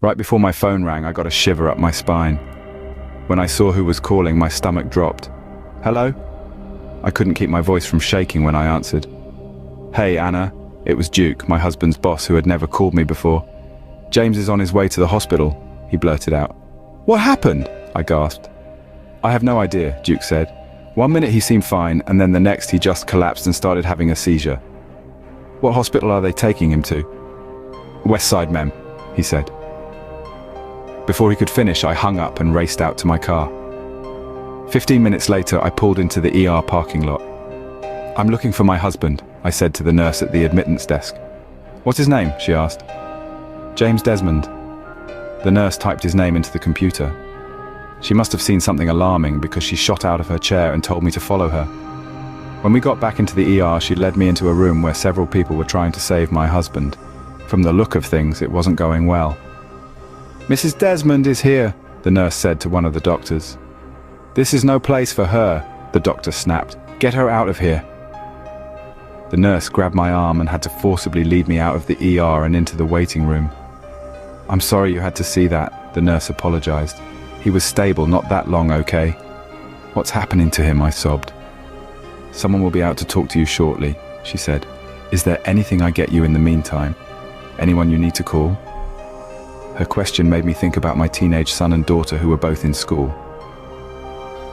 Right before my phone rang, I got a shiver up my spine. When I saw who was calling, my stomach dropped. Hello? I couldn't keep my voice from shaking when I answered. Hey, Anna. It was Duke, my husband's boss, who had never called me before. James is on his way to the hospital, he blurted out. What happened? I gasped. I have no idea, Duke said. 1 minute he seemed fine, and then the next he just collapsed and started having a seizure. What hospital are they taking him to? West Side, mem, he said. Before he could finish, I hung up and raced out to my car. 15 minutes later, I pulled into the ER parking lot. I'm looking for my husband, I said to the nurse at the admittance desk. What's his name? She asked. James Desmond. The nurse typed his name into the computer. She must have seen something alarming because she shot out of her chair and told me to follow her. When we got back into the ER, she led me into a room where several people were trying to save my husband. From the look of things, it wasn't going well. Mrs. Desmond is here, the nurse said to one of the doctors. This is no place for her, the doctor snapped. Get her out of here. The nurse grabbed my arm and had to forcibly lead me out of the ER and into the waiting room. I'm sorry you had to see that, the nurse apologized. He was stable not that long, okay? What's happening to him? I sobbed. Someone will be out to talk to you shortly, she said. Is there anything I get you in the meantime? Anyone you need to call? Her question made me think about my teenage son and daughter who were both in school.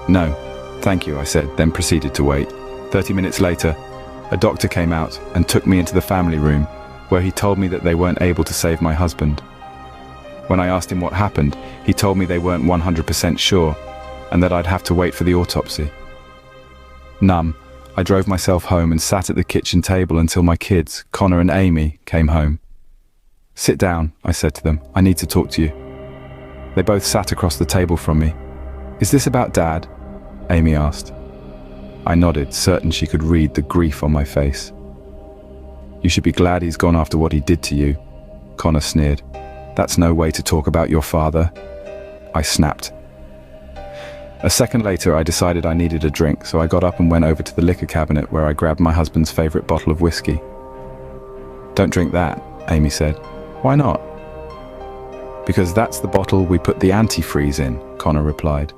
No, thank you, I said, then proceeded to wait. 30 minutes later, a doctor came out and took me into the family room, where he told me that they weren't able to save my husband. When I asked him what happened, he told me they weren't 100% sure, and that I'd have to wait for the autopsy. Numb, I drove myself home and sat at the kitchen table until my kids, Connor and Amy, came home. Sit down, I said to them. I need to talk to you. They both sat across the table from me. Is this about Dad? Amy asked. I nodded, certain she could read the grief on my face. You should be glad he's gone after what he did to you, Connor sneered. That's no way to talk about your father. I snapped. A second later, I decided I needed a drink, so I got up and went over to the liquor cabinet where I grabbed my husband's favorite bottle of whiskey. Don't drink that, Amy said. Why not? Because that's the bottle we put the antifreeze in, Connor replied.